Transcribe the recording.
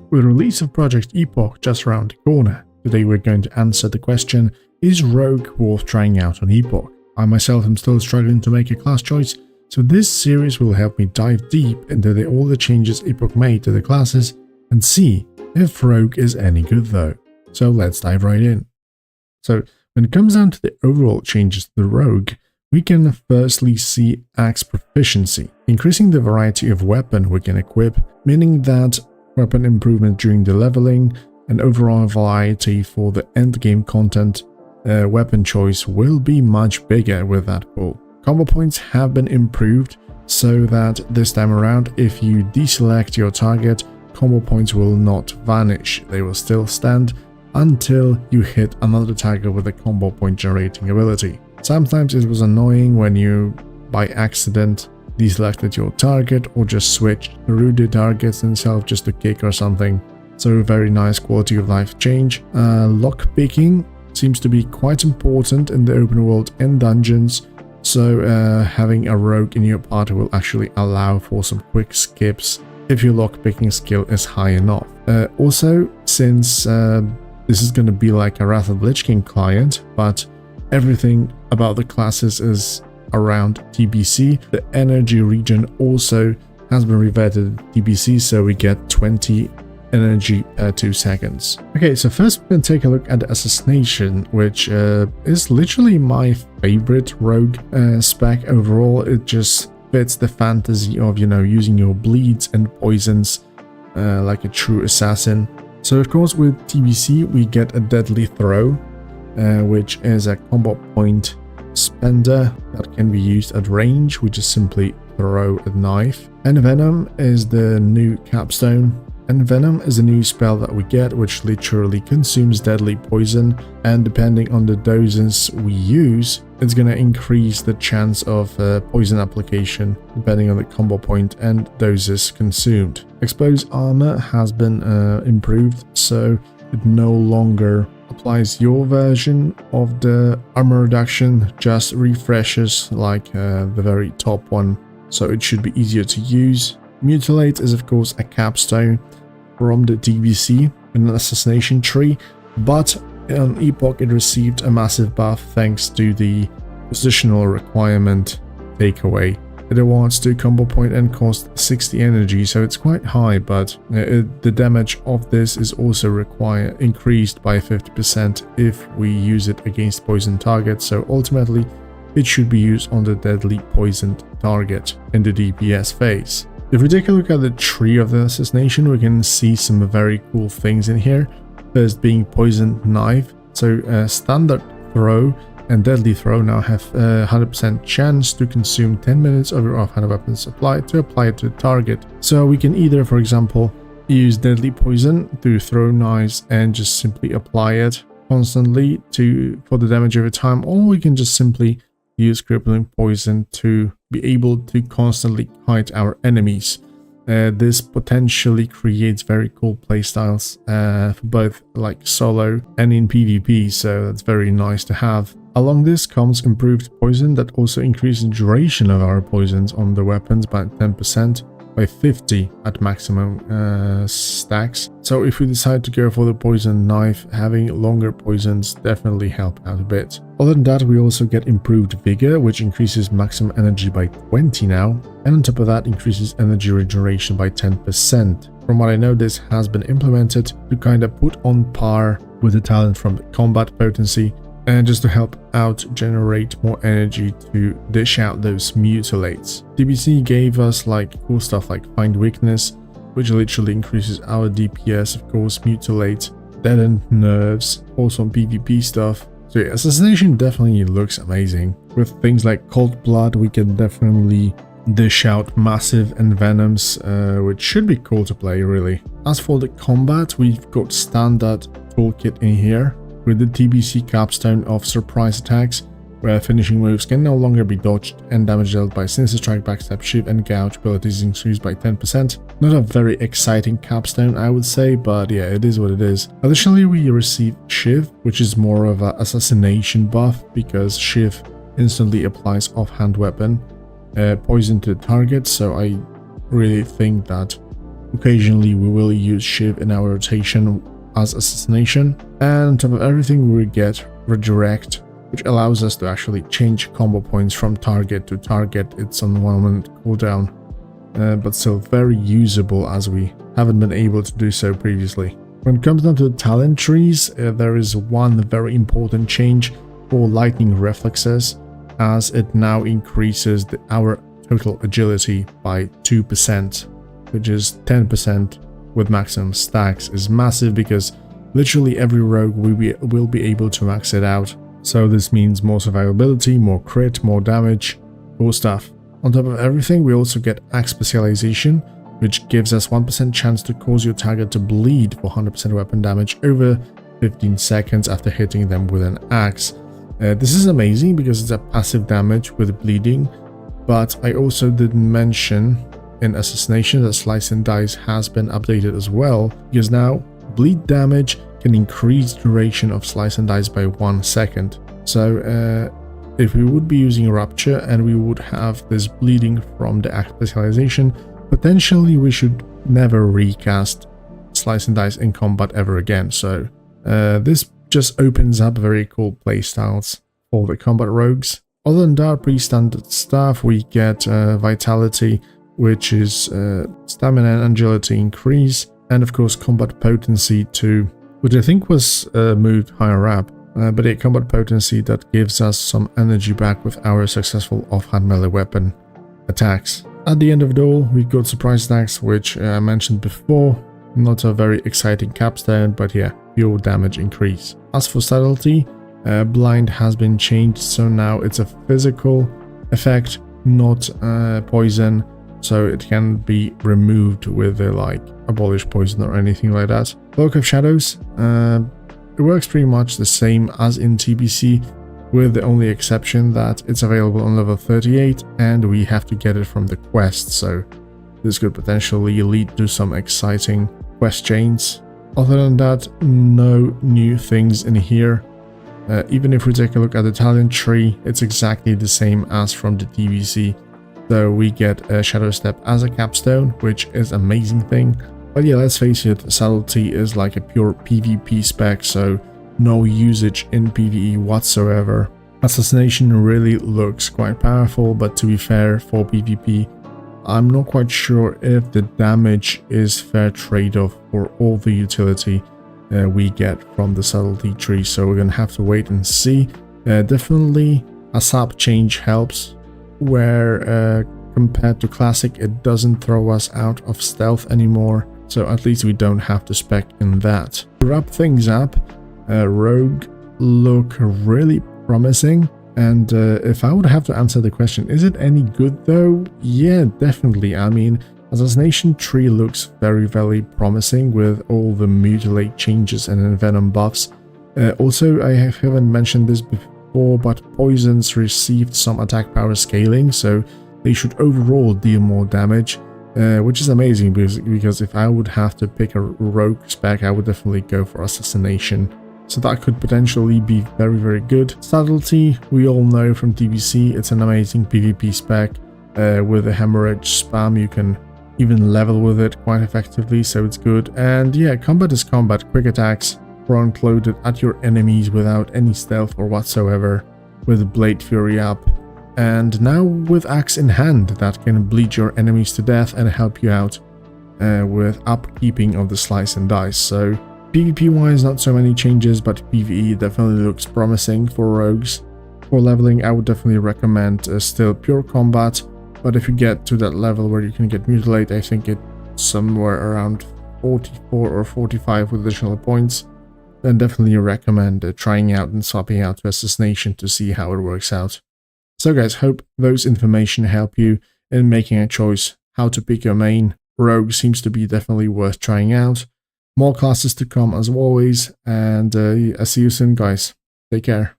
With the release of Project Epoch just around the corner, today we're going to answer the question, is Rogue worth trying out on Epoch? I myself am still struggling to make a class choice, so this series will help me dive deep into all the changes Epoch made to the classes and see if Rogue is any good though. So let's dive right in. So when it comes down to the overall changes to the Rogue, we can firstly see axe proficiency, increasing the variety of weapon we can equip, meaning that weapon improvement during the leveling and overall variety for the endgame content weapon choice will be much bigger with that pool. Combo points have been improved so that this time around, if you deselect your target, combo points will not vanish. They will still stand until you hit another target with a combo point generating ability. Sometimes it was annoying when you, by accident, deselected your target or just switched through the targets themselves just to kick or something. So very nice quality of life change. Lock picking seems to be quite important in the open world and dungeons. So having a rogue in your party will actually allow for some quick skips if your lockpicking skill is high enough. Also, since this is going to be like a Wrath of Lich King client, but everything about the classes is around TBC, the energy region also has been reverted to TBC, so we get 20 energy per 2 seconds. Okay, so first we're going to take a look at the Assassination, which is literally my favorite rogue spec overall. It just fits the fantasy of, you know, using your bleeds and poisons like a true assassin. So of course with TBC we get a deadly throw, which is a combo point spender that can be used at range. We just simply throw a knife. And Venom is the new capstone. And Venom is a new spell that we get, which literally consumes deadly poison, and depending on the doses we use, it's going to increase the chance of poison application depending on the combo point and doses consumed. Exposed armor has been improved, so it no longer applies your version of the armor reduction, just refreshes like the very top one, so it should be easier to use. Mutilate is of course a capstone from the TBC in an Assassination tree, but on Epoch it received a massive buff thanks to the positional requirement takeaway. It awards 2 combo point and costs 60 energy, so it's quite high, but the damage of this is also increased by 50% if we use it against poison targets, so ultimately it should be used on the deadly poisoned target in the DPS phase. If we take a look at the tree of the Assassination, we can see some very cool things in here. First being poisoned knife, so standard throw and deadly throw now have a 100% chance to consume 10 minutes of your offhand weapon supply to apply it to the target. So we can either, for example, use deadly poison to throw knives and just simply apply it constantly for the damage every time, or we can just simply use crippling poison to be able to constantly kite our enemies. This potentially creates very cool playstyles for both like solo and in PvP, so that's very nice to have. Along this comes improved poison that also increases the duration of our poisons on the weapons by 10%, by 50 at maximum stacks. So if we decide to go for the poison knife, having longer poisons definitely help out a bit. Other than that, we also get improved vigor, which increases maximum energy by 20 now, and on top of that increases energy regeneration by 10%. From what I know, this has been implemented to kind of put on par with the talent from the combat potency, and just to help out generate more energy to dish out those mutilates. TBC gave us like cool stuff like find weakness, which literally increases our DPS, of course, mutilate, deaden nerves, also on PvP stuff. So yeah, Assassination definitely looks amazing. With things like cold blood, we can definitely dish out massive envenoms, which should be cool to play really. As for the combat, we've got standard toolkit in here, with the TBC capstone of surprise attacks, where finishing moves can no longer be dodged and damage dealt by sinister strike, backstab, shiv and gouge abilities increased by 10%. Not a very exciting capstone, I would say, but yeah, it is what it is. Additionally, we receive shiv, which is more of an assassination buff, because shiv instantly applies offhand weapon poison to the target, so I really think that Occasionally we will use Shiv in our rotation as Assassination, and on top of everything we get Redirect, which allows us to actually change combo points from target to target. It's on 1 minute cooldown, but still very usable as we haven't been able to do so previously. When it comes down to the talent trees, there is one very important change for lightning reflexes, as it now increases our total agility by 2%, which is 10% with maximum stacks. Is massive because literally every rogue will be able to max it out. So this means more survivability, more crit, more damage, cool stuff. On top of everything, we also get axe specialization, which gives us 1% chance to cause your target to bleed for 100% weapon damage over 15 seconds after hitting them with an axe. This is amazing because it's a passive damage with bleeding, but I also didn't mention in Assassination that Slice and Dice has been updated as well, because now bleed damage can increase duration of Slice and Dice by 1 second. So if we would be using Rupture and we would have this bleeding from the axe specialization, potentially we should never recast Slice and Dice in combat ever again. So this just opens up very cool playstyles for the combat rogues. Other than that, pretty standard stuff. We get Vitality, which is stamina and agility increase, and of course combat potency too, which I think was moved higher up, but a combat potency that gives us some energy back with our successful offhand melee weapon attacks. At the end of it all, we got surprise attacks, which I mentioned before. Not a very exciting capstone, but yeah, pure damage increase. As for Subtlety, blind has been changed, so now it's a physical effect, not poison, so it can be removed with like abolish poison or anything like that. Cloak of Shadows, it works pretty much the same as in TBC, with the only exception that it's available on level 38 and we have to get it from the quest, so this could potentially lead to some exciting quest chains. Other than that, no new things in here. Even if we take a look at the talent tree, it's exactly the same as from the TBC. So we get a Shadow Step as a capstone, which is an amazing thing. But yeah, let's face it, Subtlety is like a pure PvP spec, so no usage in PvE whatsoever. Assassination really looks quite powerful, but to be fair, for PvP, I'm not quite sure if the damage is fair trade-off for all the utility we get from the Subtlety tree, so we're gonna have to wait and see. Definitely a sub change helps, where compared to Classic it doesn't throw us out of stealth anymore, so at least we don't have to spec in that. To wrap things up, Rogue look really promising, and if I would have to answer the question, is it any good though? Yeah, definitely. I mean, Assassination tree looks very promising with all the mutilate changes and envenom buffs. Also, I haven't mentioned this before, but poisons received some attack power scaling, so they should overall deal more damage, which is amazing because if I would have to pick a rogue spec, I would definitely go for Assassination. So that could potentially be very good. Subtlety, we all know from TBC, it's an amazing PvP spec. With the hemorrhage spam, you can even level with it quite effectively, so it's good. And yeah, combat is combat. Quick attacks, front-loaded at your enemies without any stealth or whatsoever, with Blade Fury up. And now with Axe in hand, that can bleed your enemies to death and help you out with upkeeping of the Slice and Dice. So PvP-wise, not so many changes, but PvE definitely looks promising for rogues. For leveling, I would definitely recommend still pure combat, but if you get to that level where you can get Mutilate, I think it's somewhere around 44 or 45 with additional points, then definitely recommend trying out and swapping out to Assassination to see how it works out. So guys, hope those information help you in making a choice how to pick your main. Rogue seems to be definitely worth trying out. More classes to come as always, and I'll see you soon guys. Take care.